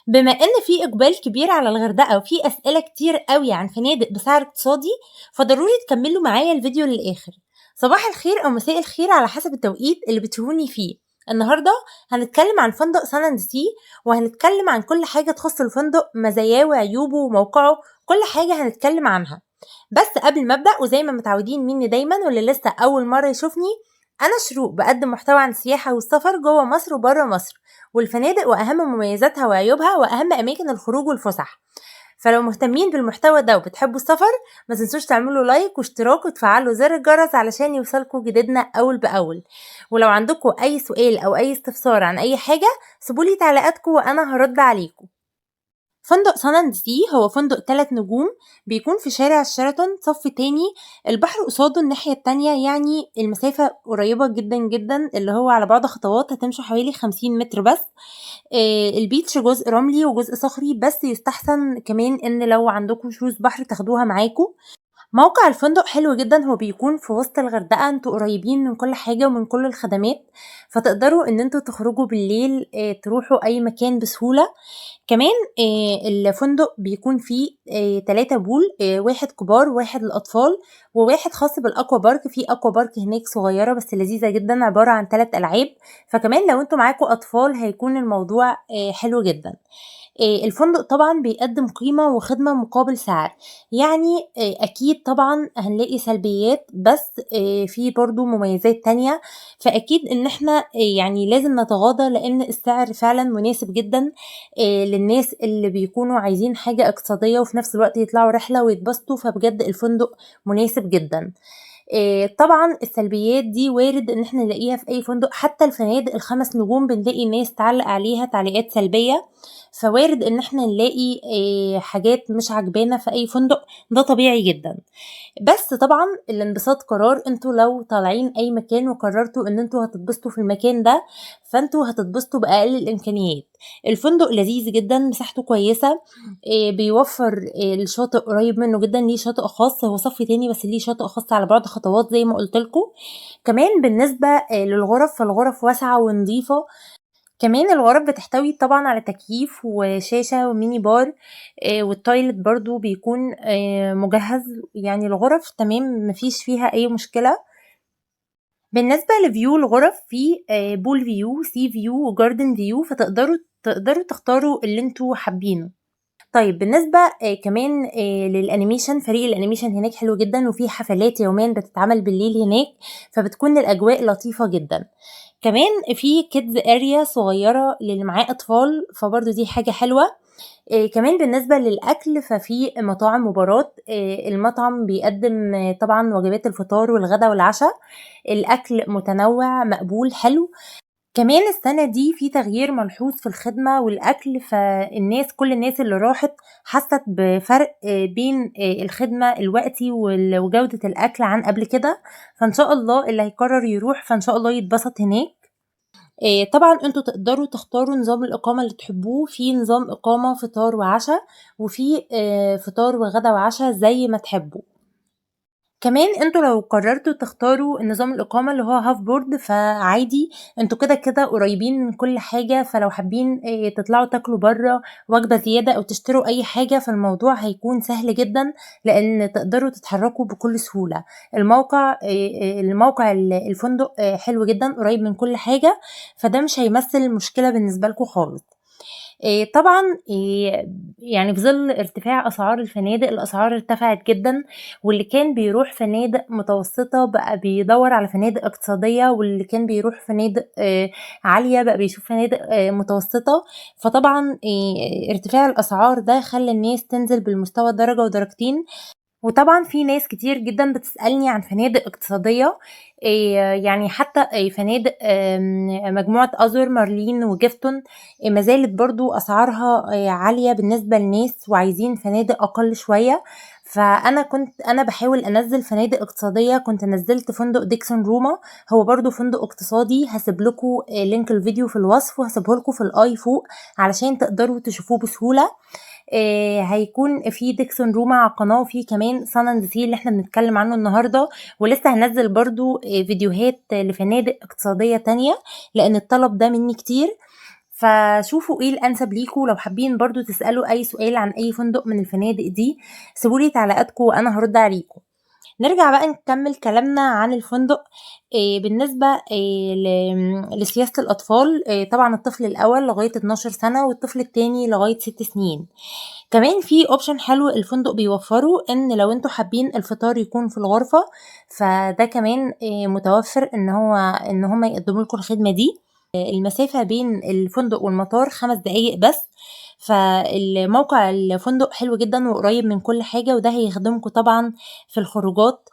بما إن في إقبال كبير على الغردقة وفي أسئلة كتير أوي عن فنادق بسعر اقتصادي، فضروري تكملوا معايا الفيديو للآخر. صباح الخير أو مساء الخير على حسب التوقيت اللي بتشوفوني فيه. النهاردة هنتكلم عن فندق سان اند سي، وهنتكلم عن كل حاجة تخص الفندق، مزاياه وعيوبه وموقعه، كل حاجة هنتكلم عنها. بس قبل ما أبدأ، وزي ما متعودين مني دايما واللي لسه أول مرة يشوفني، أنا شروق بقدم محتوى عن السياحة والسفر جوه مصر وبره مصر، والفنادق وأهم مميزاتها وعيوبها وأهم أماكن الخروج والفسح. فلو مهتمين بالمحتوى ده وبتحبوا السفر، ما تنسوش تعملوا لايك واشتراك وتفعلوا زر الجرس علشان يوصلكوا جديدنا أول بأول. ولو عندكم أي سؤال أو أي استفسار عن أي حاجة، سيبولي تعليقاتكم وأنا هرد عليكم. فندق سان اند سي هو فندق 3 نجوم، بيكون في شارع الشيراتون صف تاني، البحر قصاده الناحية التانية، يعني المسافة قريبة جدا جدا، اللي هو على بعد خطوات هتمشوا حوالي 50 متر بس. البيتش جزء رملي وجزء صخري، بس يستحسن كمان ان لو عندكم شوز بحر تاخدوها معاكم. موقع الفندق حلو جدا، هو بيكون في وسط الغردقة، انتوا قريبين من كل حاجة ومن كل الخدمات، فتقدروا ان انتوا تخرجوا بالليل، تروحوا اي مكان بسهولة. كمان الفندق بيكون فيه 3 بول، واحد كبار وواحد للأطفال وواحد خاص بالأكوا بارك. في أكوا بارك هناك صغيرة بس لذيذة جدا، عبارة عن 3 ألعاب، فكمان لو انتوا معاكوا أطفال هيكون الموضوع حلو جدا. الفندق طبعا بيقدم قيمة وخدمة مقابل سعر، يعني أكيد طبعا هنلاقي سلبيات، بس في برضو مميزات تانية. فأكيد إن احنا يعني لازم نتغاضى، لأن السعر فعلا مناسب جدا للناس اللي بيكونوا عايزين حاجة اقتصادية وفي نفس الوقت يطلعوا رحلة ويتبسطوا، فبجد الفندق مناسب جدا. طبعا السلبيات دي وارد ان احنا نلاقيها في اي فندق، حتى الفنادق ال5 نجوم بنلاقي ناس تعلق عليها تعليقات سلبية، فوارد ان احنا نلاقي حاجات مش عجبانا في اي فندق، ده طبيعي جدا. بس طبعا الانبساط قرار، انتوا لو طالعين اي مكان وقررتوا ان انتوا هتتبسطوا في المكان ده، فانتوا هتتبسطوا باقل الامكانيات. الفندق لذيذ جدا، مساحته كويسة، بيوفر الشاطئ قريب منه جدا، ليه شاطئ خاص، هو صف تاني بس ليه شاطئ خاص على بعد خطوات زي ما قلت لكم. كمان بالنسبة للغرف، فالغرف واسعة ونظيفة. كمان الغرف بتحتوي طبعا على تكييف وشاشة وميني بار، والتويلت برضو بيكون مجهز، يعني الغرف تمام مفيش فيها اي مشكلة. بالنسبة لفيو الغرف، في بول فيو، سي فيو، وجاردن فيو، فتقدروا تختاروا اللي انتوا حابينه. طيب بالنسبة كمان للأنيميشن، فريق الأنيميشن هناك حلو جدا، وفي حفلات يوميا بتتعمل بالليل هناك، فبتكون الأجواء لطيفة جدا. كمان في كيدز اريا صغيرة للي معاه أطفال، فبرضو دي حاجة حلوة. كمان بالنسبة للأكل، ففي مطاعم وبارات، المطعم بيقدم طبعا وجبات الفطار والغدا والعشاء، الأكل متنوع مقبول حلو. كمان السنة دي في تغيير ملحوظ في الخدمة والأكل، كل الناس اللي راحت حست بفرق بين الخدمة الوقتي وجودة الأكل عن قبل كده، فإن شاء الله اللي هيقرر يروح فإن شاء الله يتبسط هناك. طبعا انتوا تقدروا تختاروا نظام الإقامة اللي تحبوه، في نظام إقامة فطار وعشاء، وفي فطار وغدا وعشاء زي ما تحبوا. كمان انتوا لو قررتوا تختاروا النظام الإقامة اللي هو هاف بورد، فعادي، انتوا كده كده قريبين من كل حاجة، فلو حابين تطلعوا تاكلوا برا وجبة زيادة أو تشتروا أي حاجة، فالموضوع هيكون سهل جدا، لأن تقدروا تتحركوا بكل سهولة. الموقع الفندق حلو جدا، قريب من كل حاجة، فده مش هيمثل مشكلة بالنسبة لكم خالص. طبعًا يعني في ظل ارتفاع أسعار الفنادق، الأسعار ارتفعت جدًا، واللي كان بيروح فنادق متوسطة بقى بيدوّر على فنادق اقتصادية، واللي كان بيروح فنادق عالية بقى بيشوف فنادق متوسطة. فطبعًا ارتفاع الأسعار ده خلّى الناس تنزل بالمستوى درجة ودرجتين. وطبعًا في ناس كتير جدًا بتسألني عن فنادق اقتصادية، يعني حتى فنادق مجموعة أزور، مارلين، وجيفتون، ما زالت برضه أسعارها عالية بالنسبة لناس وعايزين فنادق أقل شوية. أنا باحاول أنزّل فنادق اقتصادية، كنت نزّلت فندق ديكسون روما، هو برضه فندق اقتصادي، هاسيب لكم لينك الفيديو في الوصف، وهاسيبه لكم في الآي فوق علشان تقدروا تشوفوه بسهولة. هيكون في ديكسون روما على القناة، وفي كمان سان اند سي اللي احنا بنتكلم عنه النهاردة، ولسه هنزل برضو فيديوهات لفنادق اقتصادية تانية، لأن الطلب ده مني كتير. فشوفوا ايه الانسب ليكوا. لو حابين برضو تسألوا اي سؤال عن اي فندق من الفنادق دي سيبولي تعليقاتكم وانا هرد عليكم. نرجع بقى نكمل كلامنا عن الفندق. بالنسبة لسياسة الأطفال، طبعا الطفل الأول لغاية 12 سنة والطفل التاني لغاية 6 سنين. كمان في اوبشن حلو الفندق بيوفره، ان لو انتوا حابين الفطار يكون في الغرفة فده كمان متوفر ان هم يقدموا لكم الخدمة دي. المسافة بين الفندق والمطار 5 دقايق بس، فالموقع الفندق حلو جدا وقريب من كل حاجة، وده هيخدمكم طبعا في الخروجات.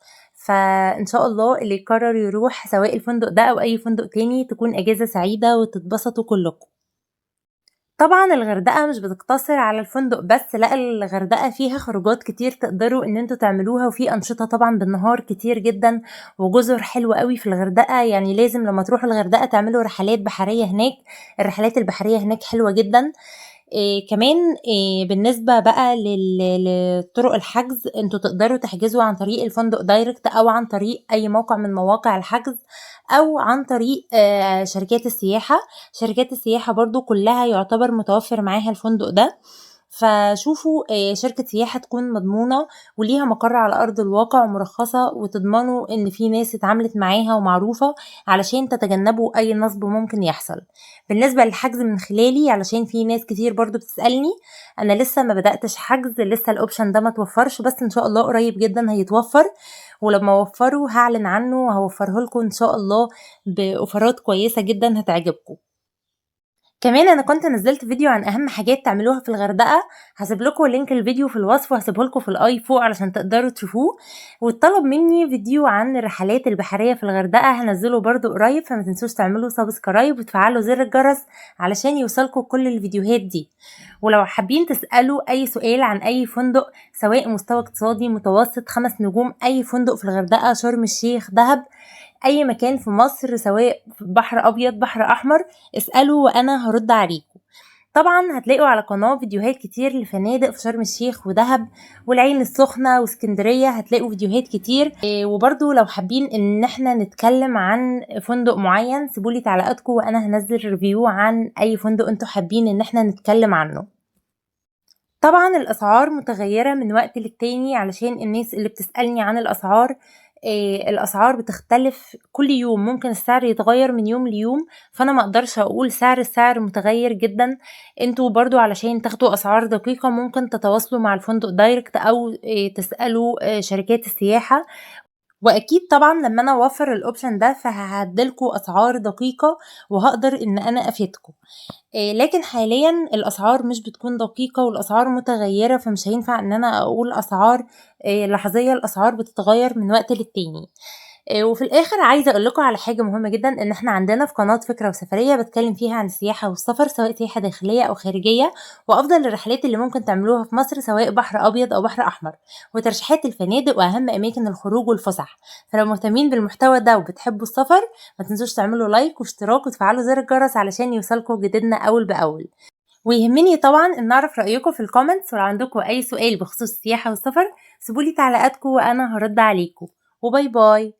فان شاء الله اللي يقرر يروح سواء الفندق ده او اي فندق تاني تكون اجازة سعيدة وتتبسطوا كلكم. طبعا الغردقة مش بتقتصر على الفندق بس، لا الغردقة فيها خروجات كتير تقدروا ان انتوا تعملوها، وفي انشطة طبعا بالنهار كتير جدا وجزر حلوة قوي في الغردقة. يعني لازم لما تروحوا الغردقة تعملوا رحلات بحرية هناك، الرحلات البحرية هناك حلوة جدا. كمان بالنسبة بقى لطرق الحجز، انتوا تقدروا تحجزوا عن طريق الفندق دايركت او عن طريق اي موقع من مواقع الحجز او عن طريق شركات السياحة. شركات السياحة برضو كلها يعتبر متوفر معاها الفندق ده. فشوفوا شركة سياحة تكون مضمونة وليها مقر على أرض الواقع ومرخصة، وتضمنوا إن في ناس اتعاملت معاها ومعروفة علشان تتجنبوا أي نصب ممكن يحصل. بالنسبة للحجز من خلالي، علشان في ناس كتير برضو بتسألني، أنا لسه ما بدأتش حجز، لسه الأوبشن ده ما توفرش، بس إن شاء الله قريب جدا هيتوفر. ولما وفره هعلن عنه وهوفره لكم إن شاء الله بأوفرات كويسة جدا هتعجبكم. كمان انا كنت نزلت فيديو عن اهم حاجات تعملوها في الغردقه، هسيب لكم لينك الفيديو في الوصف وهسيبه لكم في الاي فوق علشان تقدروا تشوفوه. واتطلب مني فيديو عن الرحلات البحريه في الغردقه، هنزله برضو قريب، فما تنسوش تعملوا سبسكرايب وتفعلوا زر الجرس علشان يوصلكم كل الفيديوهات دي. ولو حابين تسالوا اي سؤال عن اي فندق سواء مستوى اقتصادي متوسط 5 نجوم، اي فندق في الغردقه شرم الشيخ دهب اي مكان في مصر سواء بحر ابيض بحر احمر، اسألوا وانا هرد عليكم. طبعا هتلاقوا على قناة فيديوهات كتير لفنادق في شرم الشيخ ودهب والعين السخنة واسكندرية، هتلاقوا فيديوهات كتير. وبرضو لو حابين ان احنا نتكلم عن فندق معين سيبولي تعليقاتكم وانا هنزل ريفيو عن اي فندق انتوا حابين ان احنا نتكلم عنه. طبعا الاسعار متغيرة من وقت للتاني علشان الناس اللي بتسألني عن الاسعار. الاسعار بتختلف كل يوم، ممكن السعر يتغير من يوم ليوم، فانا ما اقدرش اقول السعر متغير جدا. انتوا برضو علشان تاخدوا اسعار دقيقة ممكن تتواصلوا مع الفندق دايركت او تسألوا شركات السياحة. واكيد طبعا لما انا اوفر الاوبشن ده فهعدلكوا اسعار دقيقة وهقدر ان انا افيدكم. لكن حاليا الاسعار مش بتكون دقيقة والاسعار متغيرة، فمش هينفع ان انا اقول اسعار لحظية، الاسعار بتتغير من وقت للتاني. وفي الاخر عايزه اقول لكم على حاجه مهمه جدا، ان احنا عندنا في قناه فكره وسفريه بتكلم فيها عن السياحه والسفر سواء سياحه داخليه او خارجيه، وافضل الرحلات اللي ممكن تعملوها في مصر سواء بحر ابيض او بحر احمر، وترشيحات الفنادق واهم اماكن الخروج والفسح. فلو مهتمين بالمحتوى ده وبتحبوا السفر ما تنسوش تعملوا لايك واشتراك وتفعلوا زر الجرس علشان يوصلكم جديدنا اول باول. ويهمني طبعا ان اعرف رايكم في الكومنتس، ولو عندكم اي سؤال بخصوص السياحه والسفر سيبولي تعليقاتكم وانا هرد عليكم. وباي باي.